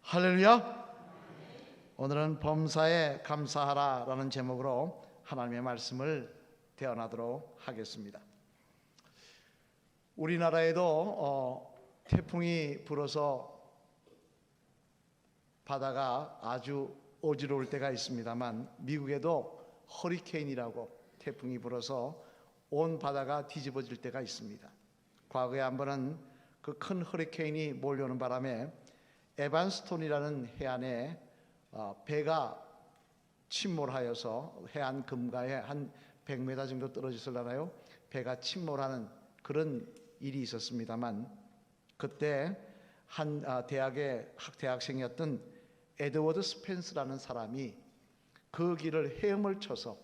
할렐루야. 오늘은 범사에 감사하라라는 제목으로 하나님의 말씀을 대언하도록 하겠습니다. 우리나라에도 태풍이 불어서 바다가 아주 어지러울 때가 있습니다만, 미국에도 허리케인이라고 태풍이 불어서 온 바다가 뒤집어질 때가 있습니다. 과거에 한 번은 그 큰 허리케인이 몰려오는 바람에 에반스톤이라는 해안에 배가 침몰하여서 해안 금가에 한 100m 정도 떨어졌을라나요? 배가 침몰하는 그런 일이 있었습니다만, 그때 한 대학의 대학생이었던 에드워드 스펜스라는 사람이 그 길을 헤엄을 쳐서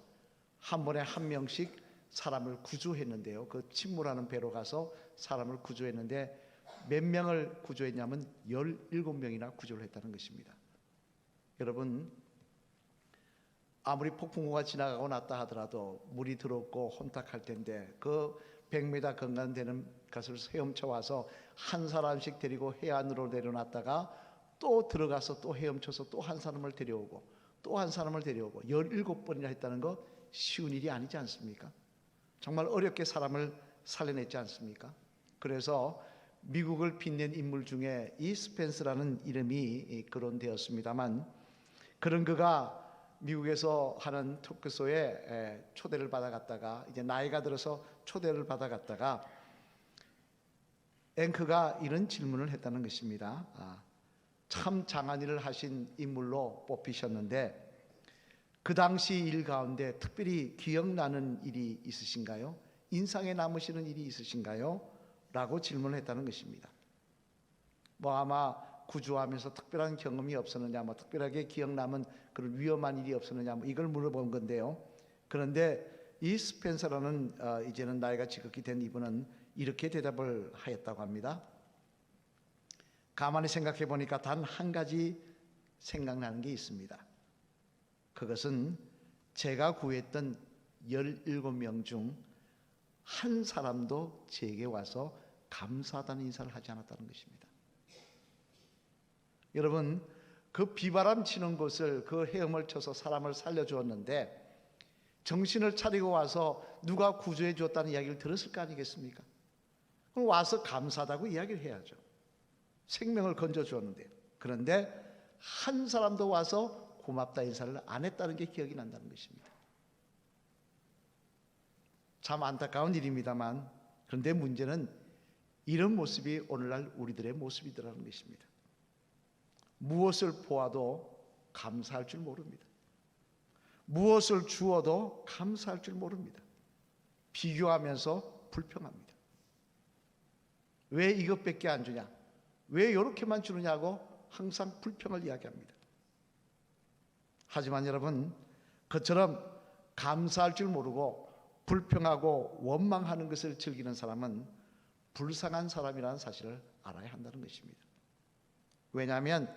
한 번에 한 명씩 사람을 구조했는데요. 그 침몰하는 배로 가서 사람을 구조했는데 몇 명을 구조했냐면 17명이나 구조를 했다는 것입니다. 여러분, 아무리 폭풍우가 지나가고 났다 하더라도 물이 들어오고 혼탁할 텐데 그 100m 건강되는 것을 헤엄쳐 와서 한 사람씩 데리고 해안으로 내려놨다가 또 들어가서 또 헤엄쳐서 또 한 사람을 데려오고 또 한 사람을 데려오고 17번이나 했다는 거 쉬운 일이 아니지 않습니까? 정말 어렵게 사람을 살려냈지 않습니까? 그래서 미국을 빛낸 인물 중에 이 스펜스라는 이름이 거론되었습니다만, 그런 그가 미국에서 하는 토크쇼에 초대를 받아갔다가 이제 나이가 들어서 초대를 받아갔다가 앵커가 이런 질문을 했다는 것입니다. 참 장한 일을 하신 인물로 뽑히셨는데 그 당시 일 가운데 특별히 기억나는 일이 있으신가요? 인상에 남으시는 일이 있으신가요? 라고 질문을 했다는 것입니다. 아마 구조하면서 특별한 경험이 없었느냐, 특별하게 기억남은 그런 위험한 일이 없었느냐, 이걸 물어본 건데요. 그런데 이 스펜서라는 이제는 나이가 지극히 된 이분은 이렇게 대답을 하였다고 합니다. 가만히 생각해 보니까 단 한 가지 생각나는 게 있습니다. 그것은 제가 구했던 17명 중 한 사람도 제게 와서 감사하다는 인사를 하지 않았다는 것입니다. 여러분, 그 비바람 치는 곳을 그 헤엄을 쳐서 사람을 살려주었는데 정신을 차리고 와서 누가 구조해 주었다는 이야기를 들었을 거 아니겠습니까? 그럼 와서 감사하다고 이야기를 해야죠. 생명을 건져 주었는데. 그런데 한 사람도 와서 고맙다 인사를 안 했다는 게 기억이 난다는 것입니다. 참 안타까운 일입니다만, 그런데 문제는 이런 모습이 오늘날 우리들의 모습이더라는 것입니다. 무엇을 보아도 감사할 줄 모릅니다. 무엇을 주어도 감사할 줄 모릅니다. 비교하면서 불평합니다. 왜 이것밖에 안 주냐? 왜 이렇게만 주느냐고 항상 불평을 이야기합니다. 하지만 여러분, 그처럼 감사할 줄 모르고 불평하고 원망하는 것을 즐기는 사람은 불쌍한 사람이라는 사실을 알아야 한다는 것입니다. 왜냐하면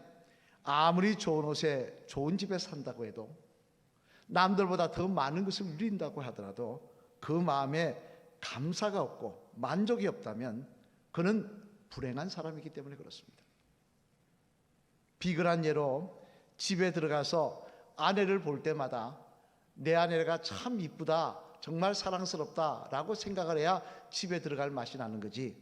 아무리 좋은 옷에 좋은 집에 산다고 해도, 남들보다 더 많은 것을 누린다고 하더라도 그 마음에 감사가 없고 만족이 없다면 그는 불행한 사람이기 때문에 그렇습니다. 비근한 예로 집에 들어가서 아내를 볼 때마다 내 아내가 참 이쁘다, 정말 사랑스럽다 라고 생각을 해야 집에 들어갈 맛이 나는 거지,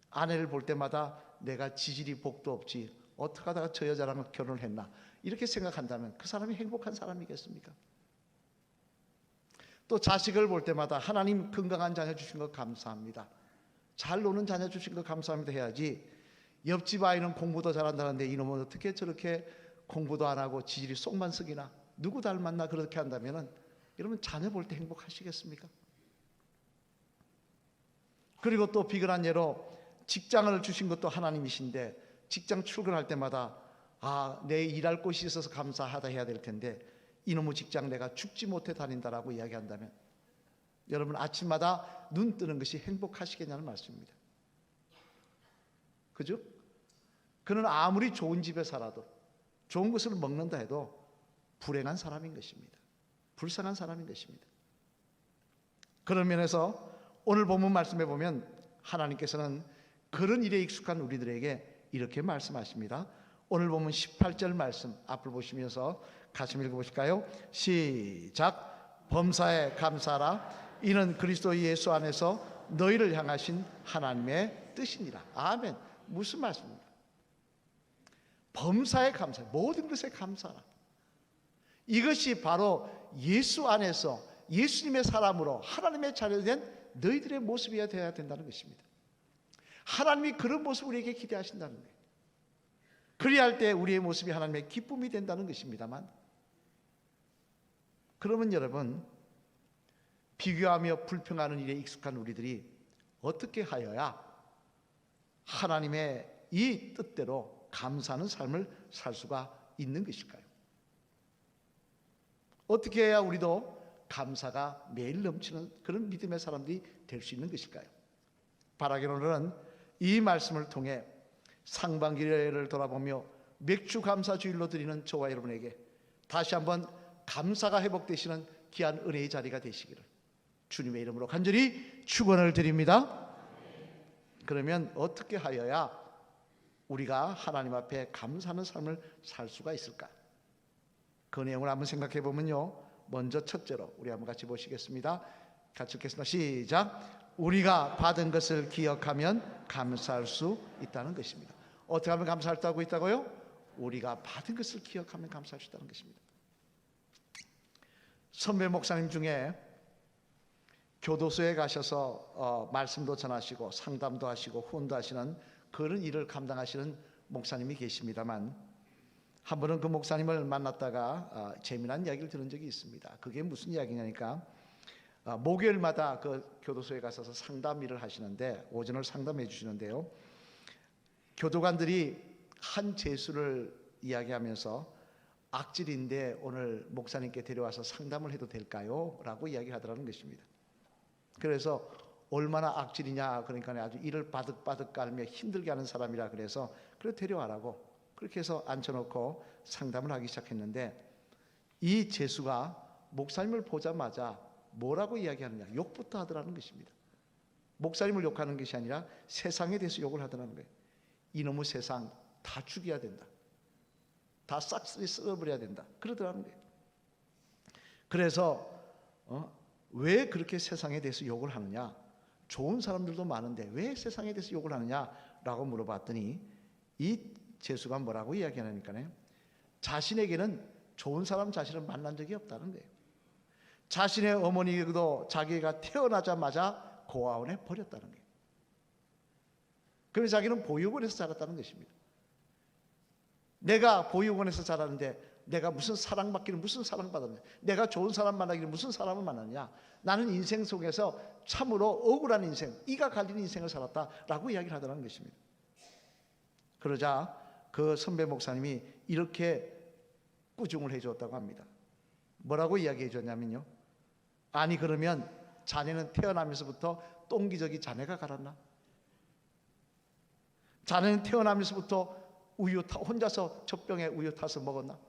아내를 볼 때마다 내가 지질이 복도 없지, 어떻게 하다가 저 여자랑 결혼을 했나, 이렇게 생각한다면 그 사람이 행복한 사람이겠습니까? 또 자식을 볼 때마다 하나님 건강한 자녀 주신 거 감사합니다, 잘 노는 자녀 주신 거 감사합니다 해야지, 옆집 아이는 공부도 잘한다는데 이놈은 어떻게 저렇게 공부도 안 하고 지질이 속만 썩이나, 누구 닮았나, 그렇게 한다면 여러분 자녀 볼 때 행복하시겠습니까? 그리고 또 비근한 예로 직장을 주신 것도 하나님이신데 직장 출근할 때마다 내 일할 곳이 있어서 감사하다 해야 될 텐데 이놈의 직장 내가 죽지 못해 다닌다라고 이야기한다면 여러분 아침마다 눈 뜨는 것이 행복하시겠냐는 말씀입니다. 그죠? 그는 아무리 좋은 집에 살아도, 좋은 것을 먹는다 해도 불행한 사람인 것입니다. 불쌍한 사람인 것입니다. 그런 면에서 오늘 본문 말씀에 보면 하나님께서는 그런 일에 익숙한 우리들에게 이렇게 말씀하십니다. 오늘 보면 18절 말씀 앞을 보시면서 같이 읽어보실까요? 시작. 범사에 감사하라. 이는 그리스도 예수 안에서 너희를 향하신 하나님의 뜻이니라. 아멘. 무슨 말씀입니까? 범사에 감사해. 모든 것에 감사하라. 이것이 바로 예수 안에서 예수님의 사람으로 하나님의 자녀된 너희들의 모습이어야 되어야 된다는 것입니다. 하나님이 그런 모습을 우리에게 기대하신다는 거예요. 그리할 때 우리의 모습이 하나님의 기쁨이 된다는 것입니다만, 그러면 여러분, 비교하며 불평하는 일에 익숙한 우리들이 어떻게 하여야 하나님의 이 뜻대로 감사하는 삶을 살 수가 있는 것일까요? 어떻게 해야 우리도 감사가 매일 넘치는 그런 믿음의 사람들이 될 수 있는 것일까요? 바라기는 오늘은 이 말씀을 통해 상반기를 돌아보며 맥주 감사 주일로 드리는 저와 여러분에게 다시 한번 감사가 회복되시는 귀한 은혜의 자리가 되시기를 주님의 이름으로 간절히 축원을 드립니다. 그러면 어떻게 하여야 우리가 하나님 앞에 감사하는 삶을 살 수가 있을까? 그 내용을 한번 생각해 보면요, 먼저 첫째로 우리 한번 같이 보시겠습니다. 같이 읽겠습니다. 시작. 우리가 받은 것을 기억하면 감사할 수 있다는 것입니다. 어떻게 하면 감사할 수 있다고요? 우리가 받은 것을 기억하면 감사할 수 있다는 것입니다. 선배 목사님 중에 교도소에 가셔서 말씀도 전하시고 상담도 하시고 후원도 하시는 그런 일을 감당하시는 목사님이 계십니다만, 한 번은 그 목사님을 만났다가 재미난 이야기를 들은 적이 있습니다. 그게 무슨 이야기냐니까, 목요일마다 그 교도소에 가셔서 상담 일을 하시는데, 오전을 상담해 주시는데요, 교도관들이 한 죄수를 이야기하면서 악질인데 오늘 목사님께 데려와서 상담을 해도 될까요? 라고 이야기하더라는 것입니다. 그래서 얼마나 악질이냐, 그러니까 아주 이를 바득바득 깔며 힘들게 하는 사람이라 그래서 그래 데려와라고 그렇게 해서 앉혀놓고 상담을 하기 시작했는데, 이 죄수가 목사님을 보자마자 뭐라고 이야기하느냐, 욕부터 하더라는 것입니다. 목사님을 욕하는 것이 아니라 세상에 대해서 욕을 하더라는 거예요. 이놈의 세상 다 죽여야 된다, 다 싹쓸이 쓸어버려야 된다, 그러더라는 거예요. 그래서 왜 그렇게 세상에 대해서 욕을 하느냐, 좋은 사람들도 많은데 왜 세상에 대해서 욕을 하느냐라고 물어봤더니, 이 죄수가 뭐라고 이야기하니까요, 자신에게는 좋은 사람 자신을 만난 적이 없다는 거예요. 자신의 어머니도 자기가 태어나자마자 고아원에 버렸다는 거예요. 그래서 자기는 보육원에서 자랐다는 것입니다. 내가 보육원에서 자랐는데 내가 무슨 사랑받기는 무슨 사랑받았냐, 내가 좋은 사람 만나기는 무슨 사람을 만났냐, 나는 인생 속에서 참으로 억울한 인생, 이가 갈리는 인생을 살았다라고 이야기를 하더라는 것입니다. 그러자 그 선배 목사님이 이렇게 꾸중을 해주었다고 합니다. 뭐라고 이야기해 줬냐면요, 아니 그러면 자네는 태어나면서부터 똥기저귀 자네가 갈았나? 자네는 태어나면서부터 혼자서 젖병에 우유 타서 먹었나?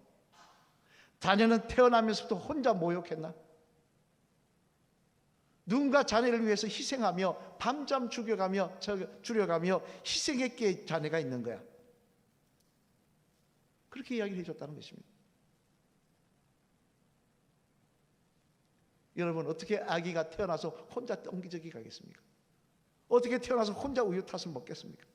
자네는 태어나면서부터 혼자 모욕했나? 누군가 자네를 위해서 희생하며 밤잠 줄여가며 희생했기에 자네가 있는 거야. 그렇게 이야기를 해줬다는 것입니다. 여러분, 어떻게 아기가 태어나서 혼자 똥기저귀 가겠습니까? 어떻게 태어나서 혼자 우유 타서 먹겠습니까?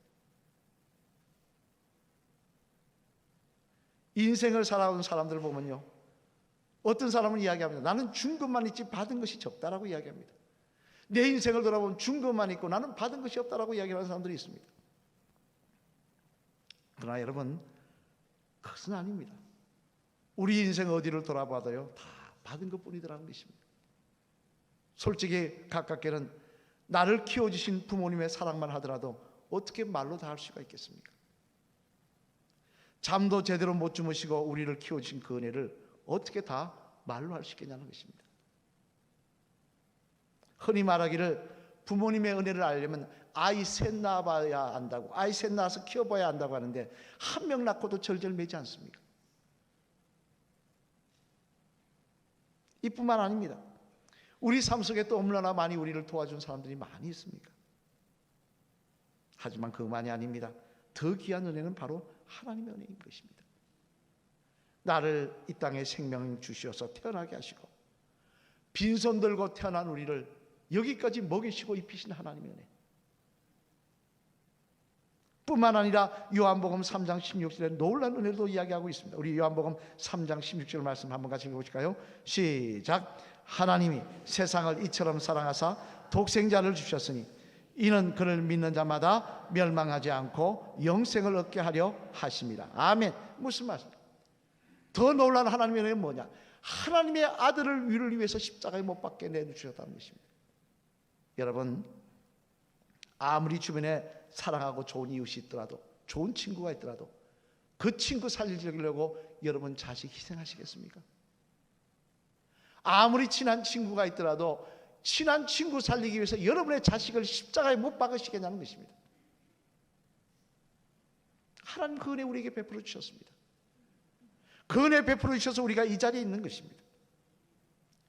인생을 살아온 사람들을 보면요, 어떤 사람은 이야기합니다. 나는 준 것만 있지 받은 것이 적다라고 이야기합니다. 내 인생을 돌아보면 준 것만 있고 나는 받은 것이 없다라고 이야기하는 사람들이 있습니다. 그러나 여러분, 그것은 아닙니다. 우리 인생 어디를 돌아봐도요, 다 받은 것뿐이더라는 것입니다. 솔직히 가깝게는 나를 키워주신 부모님의 사랑만 하더라도 어떻게 말로 다 할 수가 있겠습니까? 잠도 제대로 못 주무시고 우리를 키워주신 그 은혜를 어떻게 다 말로 할 수 있겠냐는 것입니다. 흔히 말하기를 부모님의 은혜를 알려면 아이 셋 낳아봐야 안다고, 아이 셋 낳아서 키워봐야 안다고 하는데 한 명 낳고도 절절매지 않습니까? 이뿐만 아닙니다. 우리 삶 속에 또 얼마나 많이 우리를 도와준 사람들이 많이 있습니까? 하지만 그만이 아닙니다. 더 귀한 은혜는 바로 하나님의 은혜인 것입니다. 나를 이 땅에 생명을 주시어서 태어나게 하시고 빈손 들고 태어난 우리를 여기까지 먹이시고 입히신 하나님의 은혜, 뿐만 아니라 요한복음 3장 16절에 놀라운 은혜도 이야기하고 있습니다. 우리 요한복음 3장 16절 말씀 한번 같이 읽어보실까요? 시작. 하나님이 세상을 이처럼 사랑하사 독생자를 주셨으니 이는 그를 믿는 자마다 멸망하지 않고 영생을 얻게 하려 하십니다. 아멘. 무슨 말씀입니까? 더 놀라운 하나님의 은혜는 뭐냐? 하나님의 아들을 우리를 위해서 십자가에 못 박게 내주셨다는 것입니다. 여러분, 아무리 주변에 사랑하고 좋은 이웃이 있더라도, 좋은 친구가 있더라도 그 친구 살리려고 여러분 자식 희생하시겠습니까? 아무리 친한 친구가 있더라도 친한 친구 살리기 위해서 여러분의 자식을 십자가에 못 박으시겠냐는 것입니다. 하나님 그 은혜 우리에게 베풀어 주셨습니다. 그 은혜 베풀어 주셔서 우리가 이 자리에 있는 것입니다.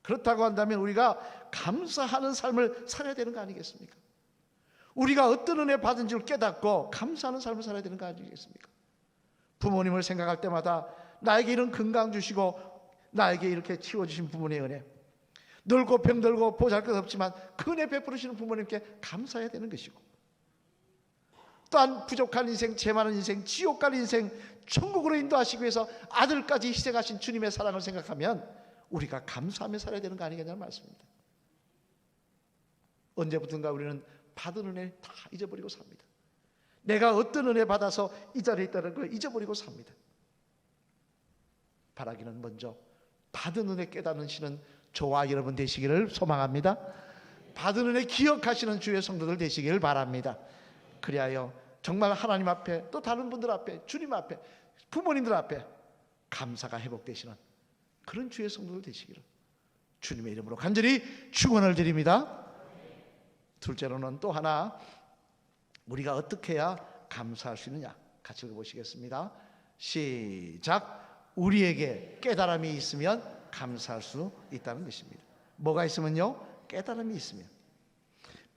그렇다고 한다면 우리가 감사하는 삶을 살아야 되는 거 아니겠습니까? 우리가 어떤 은혜 받은 줄 깨닫고 감사하는 삶을 살아야 되는 거 아니겠습니까? 부모님을 생각할 때마다 나에게 이런 건강 주시고 나에게 이렇게 치워주신 부모님의 은혜, 늙고 병들고 보잘것없지만 그 은혜 베풀으시는 부모님께 감사해야 되는 것이고, 또한 부족한 인생, 죄 많은 인생, 지옥 갈 인생 천국으로 인도하시기 위해서 아들까지 희생하신 주님의 사랑을 생각하면 우리가 감사하며 살아야 되는 거 아니겠냐는 말씀입니다. 언제부턴가 우리는 받은 은혜 다 잊어버리고 삽니다. 내가 어떤 은혜 받아서 이 자리에 있다는 걸 잊어버리고 삽니다. 바라기는 먼저 받은 은혜 깨닫으시는 저와 여러분 되시기를 소망합니다. 받은 은혜 기억하시는 주의 성도들 되시기를 바랍니다. 그리하여 정말 하나님 앞에, 또 다른 분들 앞에, 주님 앞에, 부모님들 앞에 감사가 회복되시는 그런 주의 성도들 되시기를 주님의 이름으로 간절히 축원을 드립니다. 둘째로는 또 하나, 우리가 어떻게 해야 감사할 수 있느냐, 같이 읽어보시겠습니다. 시작. 우리에게 깨달음이 있으면 감사할 수 있다는 것입니다. 뭐가 있으면요? 깨달음이 있으면.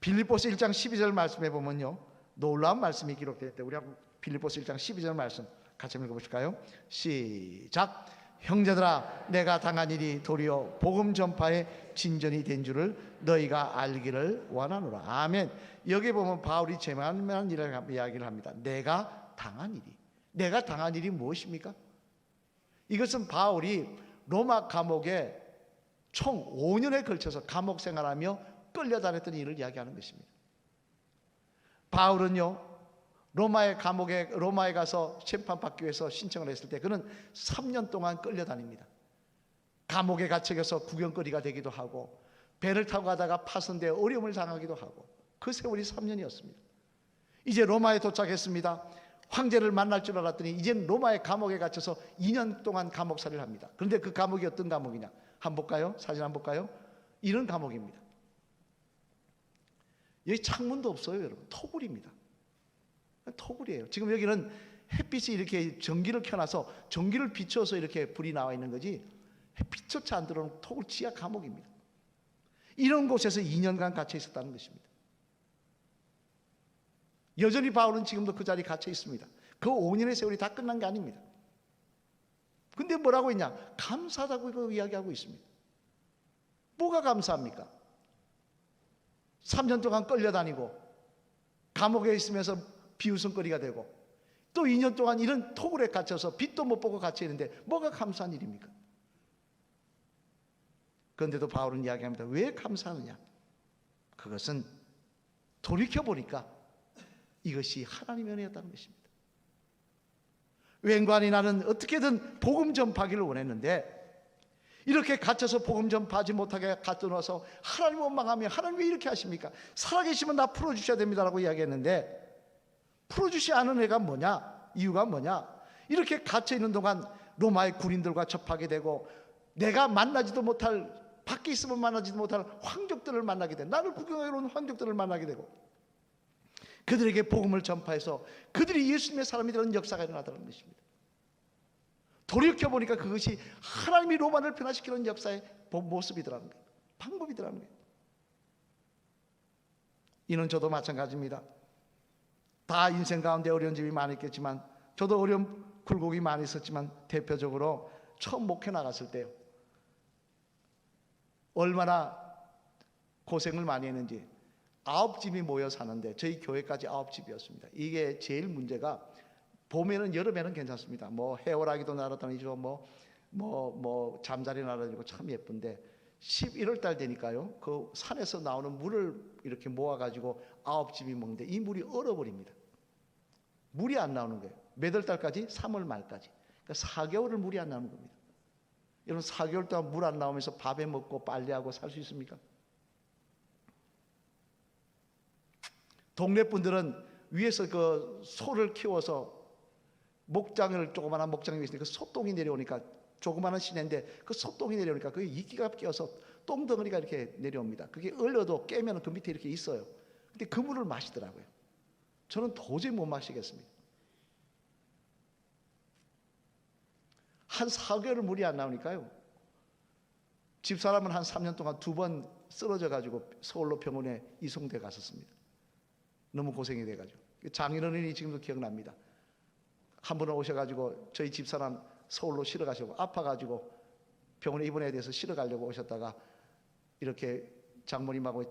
빌립보서 1장 12절 말씀해 보면요, 놀라운 말씀이 기록되어 있대. 우리 한번 빌립보서 1장 12절 말씀 같이 읽어보실까요? 시작. 형제들아, 내가 당한 일이 도리어 복음 전파의 진전이 된 줄을 너희가 알기를 원하노라. 아멘. 여기 보면 바울이 재만한 일을 이야기를 합니다. 내가 당한 일이. 내가 당한 일이 무엇입니까? 이것은 바울이 로마 감옥에 총 5년에 걸쳐서 감옥 생활하며 끌려다녔던 일을 이야기하는 것입니다. 바울은요, 로마의 감옥에, 로마에 가서 심판받기 위해서 신청을 했을 때 그는 3년 동안 끌려다닙니다. 감옥에 갇혀서 구경거리가 되기도 하고, 배를 타고 가다가 파선돼 어려움을 당하기도 하고, 그 세월이 3년이었습니다. 이제 로마에 도착했습니다. 황제를 만날 줄 알았더니 이젠 로마의 감옥에 갇혀서 2년 동안 감옥살이를 합니다. 그런데 그 감옥이 어떤 감옥이냐, 한번 볼까요? 사진 한번 볼까요? 이런 감옥입니다. 여기 창문도 없어요, 여러분. 토굴입니다. 토굴이에요. 지금 여기는 햇빛이 이렇게 전기를 켜놔서 전기를 비춰서 이렇게 불이 나와 있는 거지, 햇빛조차 안 들어오는 토굴 지하 감옥입니다. 이런 곳에서 2년간 갇혀 있었다는 것입니다. 여전히 바울은 지금도 그 자리에 갇혀 있습니다. 그 5년의 세월이 다 끝난 게 아닙니다. 근데 뭐라고 했냐? 감사하다고 이야기하고 있습니다. 뭐가 감사합니까? 3년 동안 끌려다니고 감옥에 있으면서 비웃음거리가 되고, 또 2년 동안 이런 토굴에 갇혀서 빛도 못 보고 갇혀 있는데 뭐가 감사한 일입니까? 그런데도 바울은 이야기합니다. 왜 감사하느냐? 그것은 돌이켜보니까 이것이 하나님의 은혜였다는 것입니다. 웬관이 나는 어떻게든 복음 전파하기를 원했는데 이렇게 갇혀서 복음 전파하지 못하게 갇혀놓아서 하나님 원망하며, 하나님 왜 이렇게 하십니까? 살아계시면 나 풀어주셔야 됩니다라고 이야기했는데, 풀어주시 않은 애가 뭐냐? 이유가 뭐냐? 이렇게 갇혀있는 동안 로마의 군인들과 접하게 되고, 내가 만나지도 못할, 밖에 있으면 만나지도 못할 황족들을 만나게 되고, 나를 구경하러 온 황족들을 만나게 되고, 그들에게 복음을 전파해서 그들이 예수님의 사람이 되는 역사가 일어나더라는 것입니다. 돌이켜보니까 그것이 하나님이 로마를 변화시키는 역사의 모습이더라는 거예요. 방법이더라는 거예요. 이는 저도 마찬가지입니다. 다 인생 가운데 어려운 점이 많았겠지만 저도 어려운 굴곡이 많이 있었지만 대표적으로 처음 목회 나갔을 때요, 얼마나 고생을 많이 했는지. 9집이 모여 사는데 저희 교회까지 9집이었습니다. 이게 제일 문제가, 봄에는 여름에는 괜찮습니다. 뭐 해오라기도 날아다니죠. 뭐 잠자리 날아다니고 참 예쁜데 11월 달 되니까요, 그 산에서 나오는 물을 이렇게 모아가지고 9집이 먹는데 이 물이 얼어버립니다. 물이 안 나오는 거예요. 몇 월 달까지? 3월 말까지. 그러니까 4개월을 물이 안 나오는 겁니다. 여러분, 4개월 동안 물 안 나오면서 밥에 먹고 빨래하고 살 수 있습니까? 동네 분들은 위에서 그 소를 키워서 목장을, 조그마한 목장이 있으니까 그 소똥이 내려오니까, 조그마한 시내인데 그 소똥이 내려오니까 그게 이끼가 끼어서 똥덩어리가 이렇게 내려옵니다. 그게 얼려도 깨면 그 밑에 이렇게 있어요. 근데 그 물을 마시더라고요. 저는 도저히 못 마시겠습니다. 한 4개월 물이 안 나오니까요, 집사람은 한 3년 동안 2번 쓰러져 가지고 서울로 병원에 이송돼 갔었습니다. 너무 고생이 돼가지고. 장인어른이 지금도 기억납니다. 한 분은 오셔가지고 저희 집사람 서울로 실어 가시고, 아파가지고 병원에 입원해야 돼서 실어 가려고 오셨다가 이렇게 장모님하고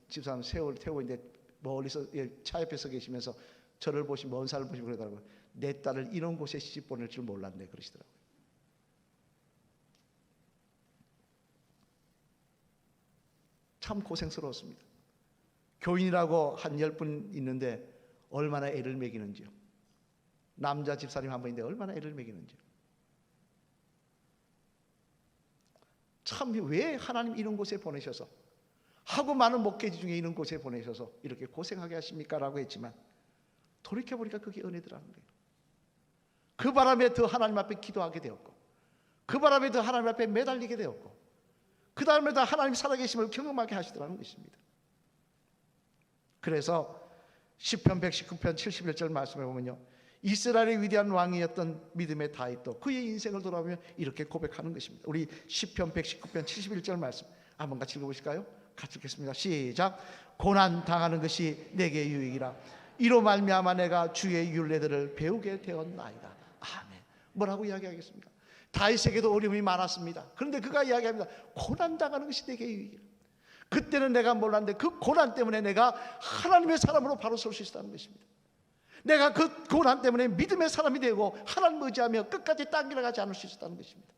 집사람 태우고 있는데 멀리서 차 옆에 서 계시면서 저를 보시고 먼 산을 보시고 그러더라고요. 내 딸을 이런 곳에 시집 보낼 줄 몰랐네, 그러시더라고요. 참 고생스러웠습니다. 교인이라고 한 10분 있는데 얼마나 애를 먹이는지요. 남자 집사님 한 분인데 얼마나 애를 먹이는지요. 참, 왜 하나님 이런 곳에 보내셔서, 하고 많은 목회지 중에 이런 곳에 보내셔서 이렇게 고생하게 하십니까? 라고 했지만 돌이켜보니까 그게 은혜더라는 거예요. 그 바람에 더 하나님 앞에 기도하게 되었고, 그 바람에 더 하나님 앞에 매달리게 되었고, 그 다음에 더 하나님 살아계심을 경험하게 하시더라는 것입니다. 그래서 시편 119편 71절 말씀에 보면요, 이스라엘의 위대한 왕이었던 믿음의 다윗도 그의 인생을 돌아보며 이렇게 고백하는 것입니다. 우리 시편 119편 71절 말씀 한번 같이 읽어보실까요? 같이 읽겠습니다. 시작. 고난 당하는 것이 내게 유익이라, 이로 말미암아 내가 주의 율례들을 배우게 되었나이다. 아멘. 뭐라고 이야기하겠습니까? 다윗에게도 어려움이 많았습니다. 그런데 그가 이야기합니다. 고난 당하는 것이 내게 유익이라. 그때는 내가 몰랐는데 그 고난 때문에 내가 하나님의 사람으로 바로 설 수 있었다는 것입니다. 내가 그 고난 때문에 믿음의 사람이 되고 하나님 의지하며 끝까지 당겨나가지 않을 수 있었다는 것입니다.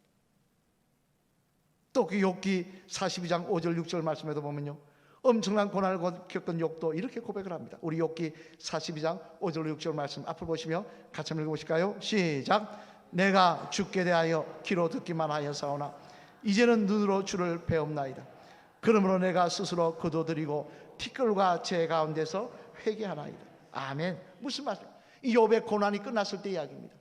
또 그 욥기 42장 5절 6절 말씀에도 보면요, 엄청난 고난을 겪은 욥도 이렇게 고백을 합니다. 우리 욥기 42장 5절 6절 말씀 앞을 보시며 같이 한번 읽어보실까요? 시작. 내가 주께 대하여 귀로 듣기만 하였사오나 이제는 눈으로 주를 배움나이다. 그러므로 내가 스스로 거둬들이고 티끌과 재 가운데서 회개하나이다. 아멘. 무슨 말씀? 이 욥의 고난이 끝났을 때 이야기입니다.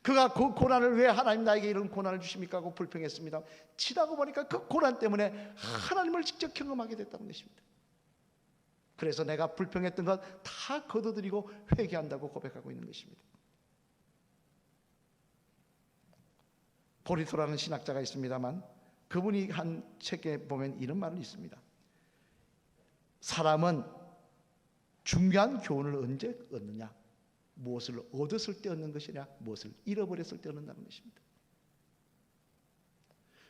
그가 그 고난을, 왜 하나님 나에게 이런 고난을 주십니까 하고 불평했습니다. 지나고 보니까 그 고난 때문에 하나님을 직접 경험하게 됐다는 것입니다. 그래서 내가 불평했던 것 다 거둬들이고 회개한다고 고백하고 있는 것입니다. 보리토라는 신학자가 있습니다만 그분이 한 책에 보면 이런 말이 있습니다. 사람은 중요한 교훈을 언제 얻느냐? 무엇을 얻었을 때 얻는 것이냐? 무엇을 잃어버렸을 때 얻는다는 것입니다.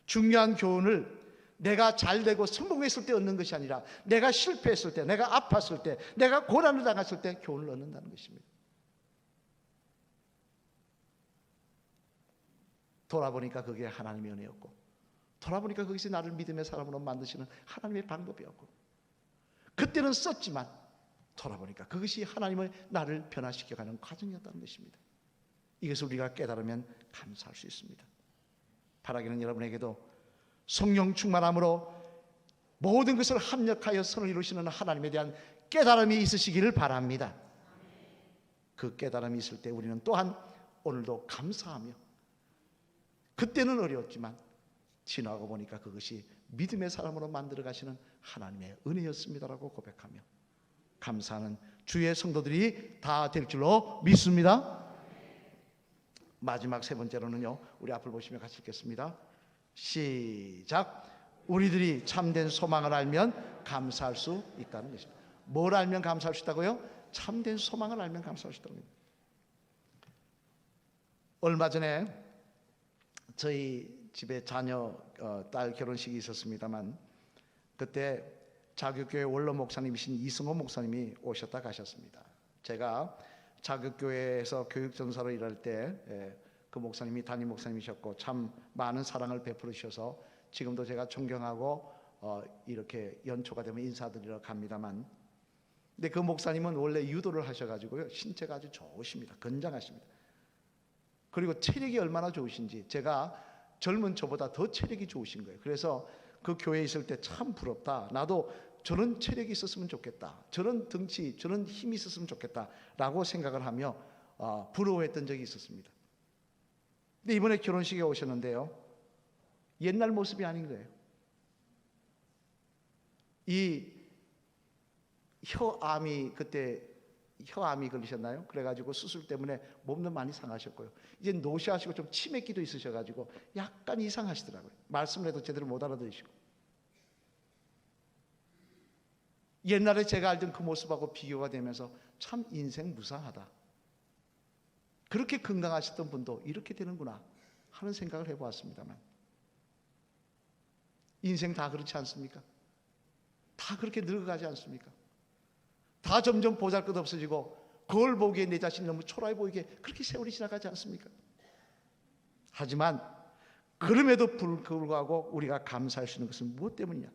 중요한 교훈을 내가 잘되고 성공했을 때 얻는 것이 아니라 내가 실패했을 때, 내가 아팠을 때, 내가 고난을 당했을 때 교훈을 얻는다는 것입니다. 돌아보니까 그게 하나님의 은혜였고, 돌아보니까 거기서 나를 믿음의 사람으로 만드시는 하나님의 방법이었고, 그때는 썼지만 돌아보니까 그것이 하나님의 나를 변화시켜가는 과정이었다는 것입니다. 이것을 우리가 깨달으면 감사할 수 있습니다. 바라기는 여러분에게도 성령 충만함으로 모든 것을 합력하여 선을 이루시는 하나님에 대한 깨달음이 있으시기를 바랍니다. 그 깨달음이 있을 때 우리는 또한 오늘도 감사하며, 그때는 어려웠지만 지나고 보니까 그것이 믿음의 사람으로 만들어 가시는 하나님의 은혜였습니다라고 고백하며 감사하는 주의 성도들이 다 될 줄로 믿습니다. 마지막 세 번째로는요, 우리 앞을 보시며 같이 읽겠습니다. 시작. 우리들이 참된 소망을 알면 감사할 수 있다는 것입니다. 뭘 알면 감사할 수 있다고요? 참된 소망을 알면 감사할 수 있다는 겁니다. 얼마 전에 저희 집에 자녀 딸 결혼식이 있었습니다만, 그때 자격교회 원로 목사님이신 이승호 목사님이 오셨다 가셨습니다. 제가 자격교회에서 교육전사로 일할 때 그 목사님이 담임 목사님이셨고 참 많은 사랑을 베풀어 주셔서 지금도 제가 존경하고 이렇게 연초가 되면 인사드리러 갑니다만, 근데 그 목사님은 원래 유도를 하셔가지고요, 신체가 아주 좋으십니다. 건장하십니다. 그리고 체력이 얼마나 좋으신지, 제가 젊은 저보다 더 체력이 좋으신 거예요. 그래서 그 교회에 있을 때 참 부럽다, 나도 저런 체력이 있었으면 좋겠다, 저런 덩치, 저런 힘이 있었으면 좋겠다 라고 생각을 하며 부러워했던 적이 있었습니다. 근데 이번에 결혼식에 오셨는데요, 옛날 모습이 아닌 거예요. 이 그때 혀암이 걸리셨나요? 그래가지고 수술 때문에 몸도 많이 상하셨고요, 이제 노쇠하시고 좀 치매기도 있으셔가지고 약간 이상하시더라고요. 말씀을 해도 제대로 못 알아들으시고, 옛날에 제가 알던 그 모습하고 비교가 되면서 참 인생 무상하다, 그렇게 건강하셨던 분도 이렇게 되는구나 하는 생각을 해보았습니다만, 인생 다 그렇지 않습니까? 다 그렇게 늙어가지 않습니까? 다 점점 보잘것 없어지고 거울 보기에 내 자신이 너무 초라해 보이게 그렇게 세월이 지나가지 않습니까? 하지만 그럼에도 불구하고 우리가 감사할 수 있는 것은 무엇 때문이냐?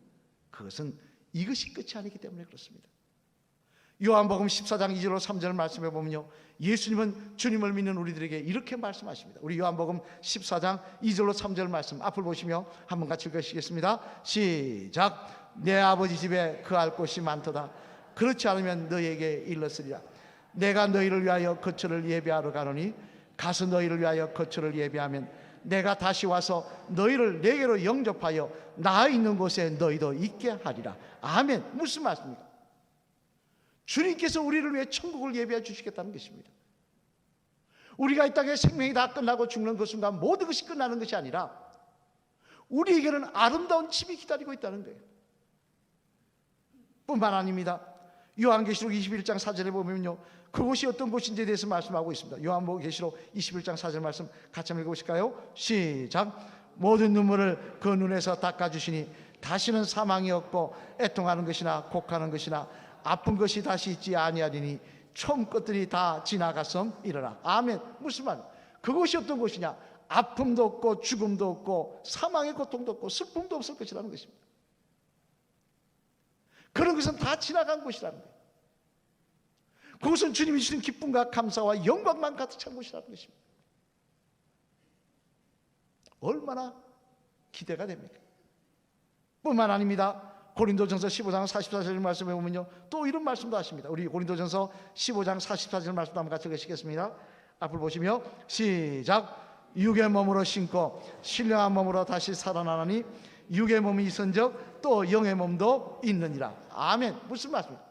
그것은 이것이 끝이 아니기 때문에 그렇습니다. 요한복음 14장 2절로 3절 말씀해 보면요, 예수님은 주님을 믿는 우리들에게 이렇게 말씀하십니다. 우리 요한복음 14장 2절로 3절 말씀 앞을 보시며 한번 같이 읽으시겠습니다. 시작. 내 아버지 집에 거할 곳이 많도다. 그렇지 않으면 너희에게 일렀으리라. 내가 너희를 위하여 거처를 예비하러 가노니 가서 너희를 위하여 거처를 예비하면 내가 다시 와서 너희를 내게로 영접하여 나 있는 곳에 너희도 있게 하리라. 아멘. 무슨 말씀입니까? 주님께서 우리를 위해 천국을 예비해 주시겠다는 것입니다. 우리가 이 땅에 생명이 다 끝나고 죽는 그 순간 모든 것이 끝나는 것이 아니라 우리에게는 아름다운 집이 기다리고 있다는 거예요. 뿐만 아닙니다. 요한계시록 21장 4절에 보면요, 그곳이 어떤 곳인지에 대해서 말씀하고 있습니다. 요한계시록 21장 4절 말씀 같이 한번 읽어보실까요? 시작. 모든 눈물을 그 눈에서 닦아주시니 다시는 사망이 없고 애통하는 것이나 곡하는 것이나 아픈 것이 다시 있지 아니하리니 처음 것들이 다 지나갔음이러라. 아멘. 무슨 말이에요? 그것이 어떤 곳이냐? 아픔도 없고 죽음도 없고 사망의 고통도 없고 슬픔도 없을 것이라는 것입니다. 그런 것은 다 지나간 곳이라는 거예요. 그것은 주님이 주신 기쁨과 감사와 영광만 가득 찬 곳이라는 것입니다. 얼마나 기대가 됩니까? 뿐만 아닙니다. 고린도전서 15장 44절 말씀에 보면요, 또 이런 말씀도 하십니다. 우리 고린도전서 15장 44절 말씀도 한번 같이 읽으시겠습니다. 앞을 보시며 시작. 육의 몸으로 신고 신령한 몸으로 다시 살아나니 육의 몸이 있은즉 또 영의 몸도 있느니라. 아멘. 무슨 말씀입니까?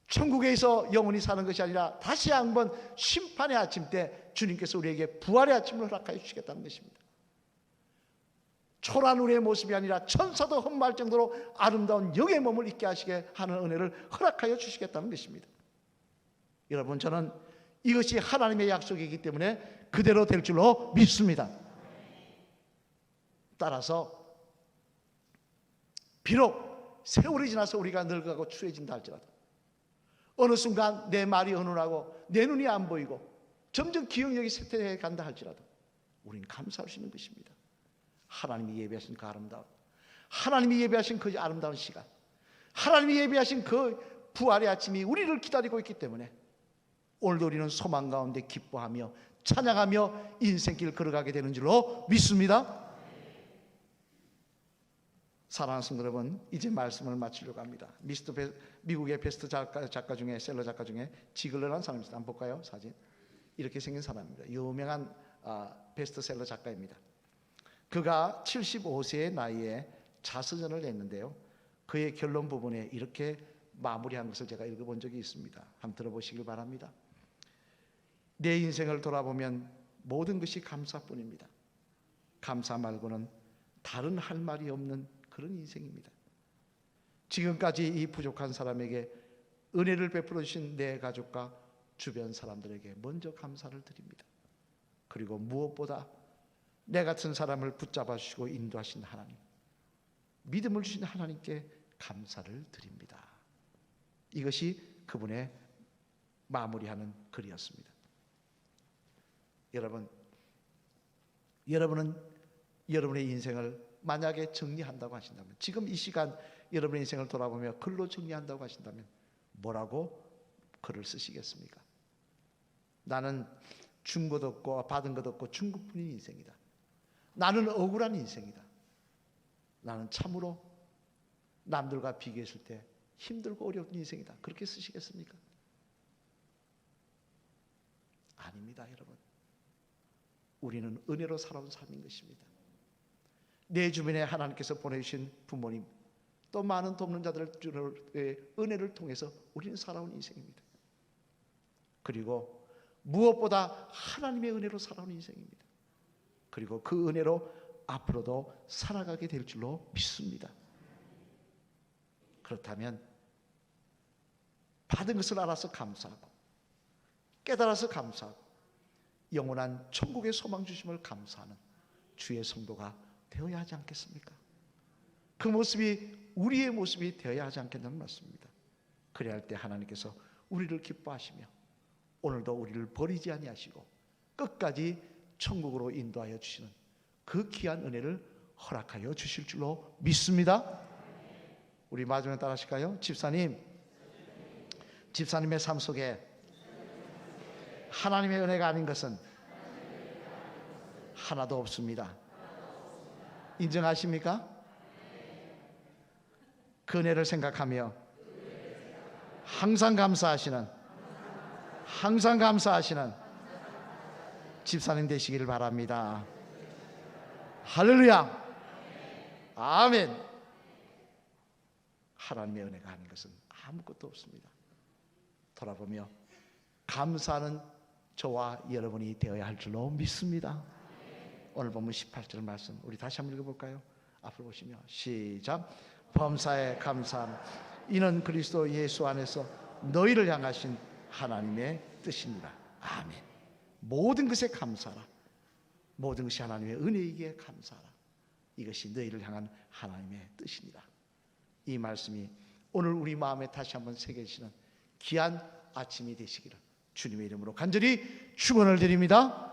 천국에서 영원히 사는 것이 아니라 다시 한번 심판의 아침 때 주님께서 우리에게 부활의 아침을 허락하여 주시겠다는 것입니다. 초라한 우리의 모습이 아니라 천사도 흠모할 정도로 아름다운 영의 몸을 입게 하시게 하는 은혜를 허락하여 주시겠다는 것입니다. 여러분, 저는 이것이 하나님의 약속이기 때문에 그대로 될 줄로 믿습니다. 따라서 비록 세월이 지나서 우리가 늙어가고 추해진다 할지라도 어느 순간 내 말이 어눌하고 내 눈이 안 보이고 점점 기억력이 쇠퇴해 간다 할지라도 우리는 감사할 수 있는 것입니다. 하나님이 예비하신 그 아름다운, 하나님이 예비하신 그 아름다운 시간, 하나님이 예비하신 그 부활의 아침이 우리를 기다리고 있기 때문에 오늘도 우리는 소망 가운데 기뻐하며 찬양하며 인생길 걸어가게 되는 줄로 믿습니다. 사랑하는 성도 여러분, 이제 말씀을 마치려고 합니다. 미국의 베스트 작가 중에, 셀러 작가 중에 지글러라는 사람이 있어요. 한번 볼까요? 사진. 이렇게 생긴 사람입니다. 유명한 베스트셀러 작가입니다. 그가 75세의 나이에 자서전을 냈는데요, 그의 결론 부분에 이렇게 마무리한 것을 제가 읽어본 적이 있습니다. 한번 들어보시길 바랍니다. 내 인생을 돌아보면 모든 것이 감사뿐입니다. 감사 말고는 다른 할 말이 없는 그런 인생입니다. 지금까지 이 부족한 사람에게 은혜를 베풀어 주신 내 가족과 주변 사람들에게 먼저 감사를 드립니다. 그리고 무엇보다 내 같은 사람을 붙잡아 주시고 인도하신 하나님, 믿음을 주신 하나님께 감사를 드립니다. 이것이 그분의 마무리하는 글이었습니다. 여러분은 여러분의 인생을 만약에 정리한다고 하신다면, 지금 이 시간 여러분의 인생을 돌아보며 글로 정리한다고 하신다면 뭐라고 글을 쓰시겠습니까? 나는 준 것 없고 받은 것 없고 중국뿐인 인생이다. 나는 억울한 인생이다. 나는 참으로 남들과 비교했을 때 힘들고 어려운 인생이다. 그렇게 쓰시겠습니까? 아닙니다, 여러분. 우리는 은혜로 살아온 삶인 것입니다. 내 주변에 하나님께서 보내주신 부모님, 또 많은 돕는 자들의 은혜를 통해서 우리는 살아온 인생입니다. 그리고 무엇보다 하나님의 은혜로 살아온 인생입니다. 그리고 그 은혜로 앞으로도 살아가게 될 줄로 믿습니다. 그렇다면 받은 것을 알아서 감사하고, 깨달아서 감사하고, 영원한 천국의 소망 주심을 감사하는 주의 성도가 되어야 하지 않겠습니까? 그 모습이 우리의 모습이 되어야 하지 않겠냐는 말씀입니다. 그래야 할 때 하나님께서 우리를 기뻐하시며 오늘도 우리를 버리지 아니하시고 끝까지 천국으로 인도하여 주시는 그 귀한 은혜를 허락하여 주실 줄로 믿습니다. 우리 마지막에 따라 하실까요? 집사님의 삶 속에 하나님의 은혜가 아닌 것은 하나도 없습니다. 인정하십니까? 그 은혜를 생각하며 항상 감사하시는 집사님 되시기를 바랍니다. 할렐루야. 아멘. 하나님의 은혜가 아닌 것은 아무것도 없습니다. 돌아보며 감사하는 저와 여러분이 되어야 할 줄로 믿습니다. 오늘 본문 18절 말씀 우리 다시 한번 읽어볼까요? 앞으로 보시며 시작. 범사에 감사함 이는 그리스도 예수 안에서 너희를 향하신 하나님의 뜻입니다. 아멘. 모든 것에 감사하라. 모든 것이 하나님의 은혜이기에 감사하라. 이것이 너희를 향한 하나님의 뜻이니라. 이 말씀이 오늘 우리 마음에 다시 한번 새겨지는 귀한 아침이 되시기를 주님의 이름으로 간절히 축원을 드립니다.